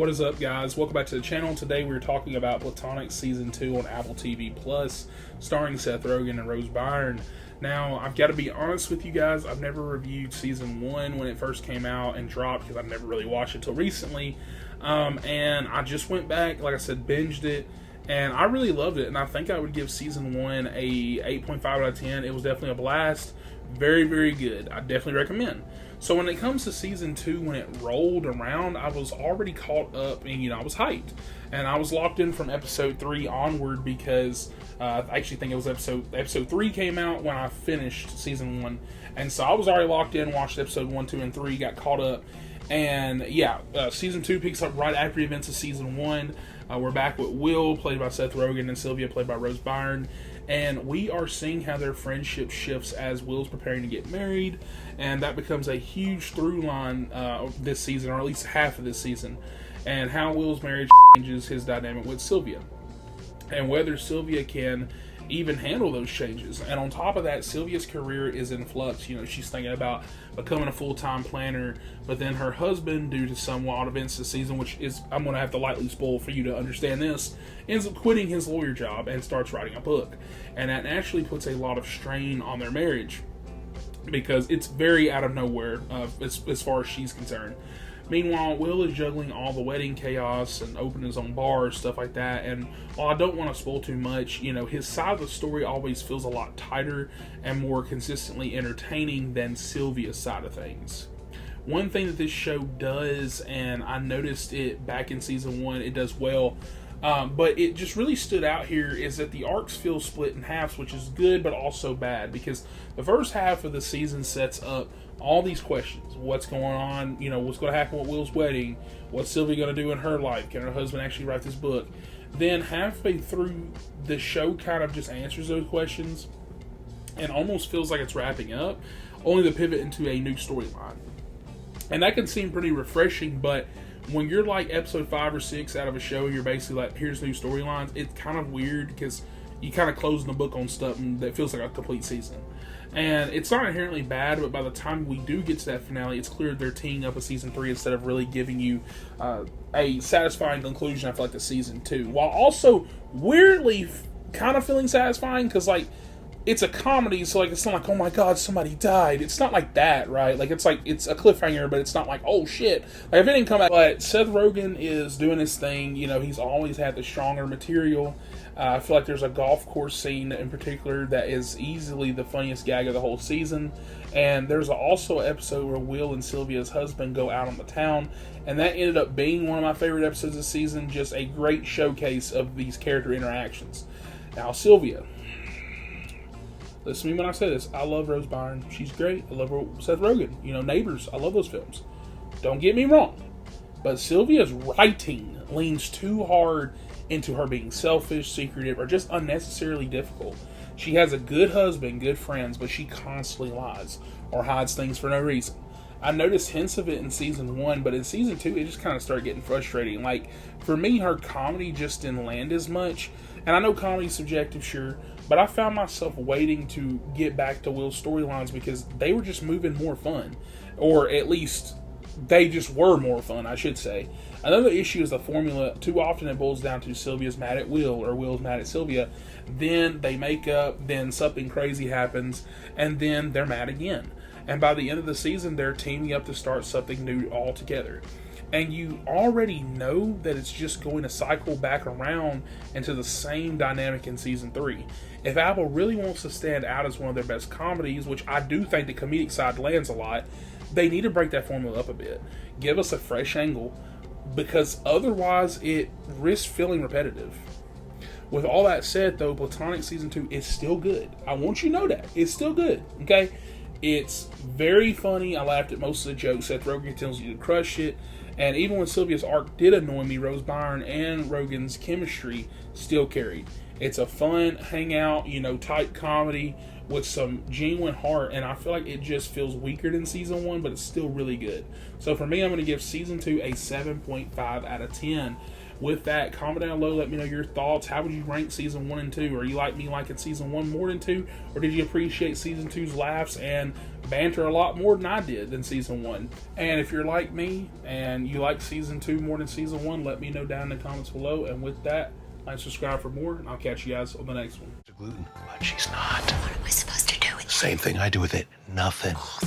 What is up, guys? Welcome back to the channel. Today we're talking about Platonic Season 2 on Apple TV Plus, starring Seth Rogen and Rose Byrne. Now, I've got to be honest with you guys, I've never reviewed Season 1 when it first came out and dropped because I've never really watched it until recently. And I just went back, like I said, binged it, and I really loved it. And I think I would give Season 1 a 8.5 out of 10. It was definitely a blast. Very, very good. I definitely recommend. So when it comes to Season 2, when it rolled around, I was already caught up and, I was hyped. And I was locked in from Episode 3 onward because I actually think it was Episode 3 came out when I finished Season 1. And so I was already locked in, watched Episode 1, 2, and 3, got caught up. And yeah, Season 2 picks up right after the events of Season 1. We're back with Will, played by Seth Rogen, and Sylvia, played by Rose Byrne. And we are seeing how their friendship shifts as Will's preparing to get married. And that becomes a huge through line this season, or at least half of this season. And how Will's marriage changes his dynamic with Sylvia. And whether Sylvia can even handle those changes. And on top of that, Sylvia's career is in flux. She's thinking about becoming a full-time planner, but then her husband, due to some wild events this season, which is, I'm going to have to lightly spoil for you to understand this, ends up quitting his lawyer job and starts writing a book. And that naturally puts a lot of strain on their marriage because it's very out of nowhere as far as she's concerned. Meanwhile, Will is juggling all the wedding chaos and opening his own bar, stuff like that. And while I don't want to spoil too much, his side of the story always feels a lot tighter and more consistently entertaining than Sylvia's side of things. One thing that this show does, and I noticed it back in Season 1, it does well, but it just really stood out here, is that the arcs feel split in halves, which is good but also bad, because the first half of the season sets up all these questions. What's going on? What's going to happen with Will's wedding? What's Sylvia going to do in her life? Can her husband actually write this book? Then halfway through, the show kind of just answers those questions and almost feels like it's wrapping up, only to pivot into a new storyline. And that can seem pretty refreshing, but when you're like episode 5 or 6 out of a show, you're basically like, here's new storylines, it's kind of weird because you kind of closing the book on stuff and that feels like a complete season. And it's not inherently bad, but by the time we do get to that finale, it's clear they're teeing up a Season 3 instead of really giving you a satisfying conclusion, I feel like, to Season 2. While also weirdly kind of feeling satisfying, because, it's a comedy, so, it's not like, oh my god, somebody died. It's not like that, right? It's a cliffhanger, but it's not like, oh shit. If it didn't come out. But Seth Rogen is doing his thing. He's always had the stronger material. I feel like there's a golf course scene in particular that is easily the funniest gag of the whole season. And there's also an episode where Will and Sylvia's husband go out on the town, and that ended up being one of my favorite episodes of the season. Just a great showcase of these character interactions. Now, Sylvia. Listen to me when I say this. I love Rose Byrne. She's great. I love Seth Rogen. Neighbors. I love those films. Don't get me wrong. But Sylvia's writing leans too hard into her being selfish, secretive, or just unnecessarily difficult. She has a good husband, good friends, but she constantly lies or hides things for no reason. I noticed hints of it in Season 1, but in Season 2, it just kind of started getting frustrating. For me, her comedy just didn't land as much. And I know comedy's subjective, sure, but I found myself waiting to get back to Will's storylines because they were just moving more fun. Or at least, they just were more fun, I should say. Another issue is the formula. Too often it boils down to Sylvia's mad at Will, or Will's mad at Sylvia. Then they make up, then something crazy happens, and then they're mad again. And by the end of the season, they're teaming up to start something new altogether. And you already know that it's just going to cycle back around into the same dynamic in Season 3. If Apple really wants to stand out as one of their best comedies, which I do think the comedic side lands a lot, they need to break that formula up a bit. Give us a fresh angle, because otherwise it risks feeling repetitive. With all that said, though, Platonic Season 2 is still good. I want you to know that. It's still good, okay? It's very funny. I laughed at most of the jokes. Seth Rogen tells you to crush it. And even when Sylvia's arc did annoy me, Rose Byrne and Rogen's chemistry still carried. It's a fun hangout, type comedy with some genuine heart, and I feel like it just feels weaker than Season 1, but it's still really good. So for me, I'm going to give Season 2 a 7.5 out of 10. with that, comment down below, let me know your thoughts. How would you rank season 1 and 2? Are you like me, liking season 1 more than 2, or did you appreciate season 2's laughs and banter a lot more than I did than season 1? And if you're like me and you like season 2 more than season 1, let me know down in the comments below. And with that, like, subscribe for more, and I'll catch you guys on the next one. Gluten, but she's not. What am I supposed to do with it? Same thing I do with it. Nothing. Oh,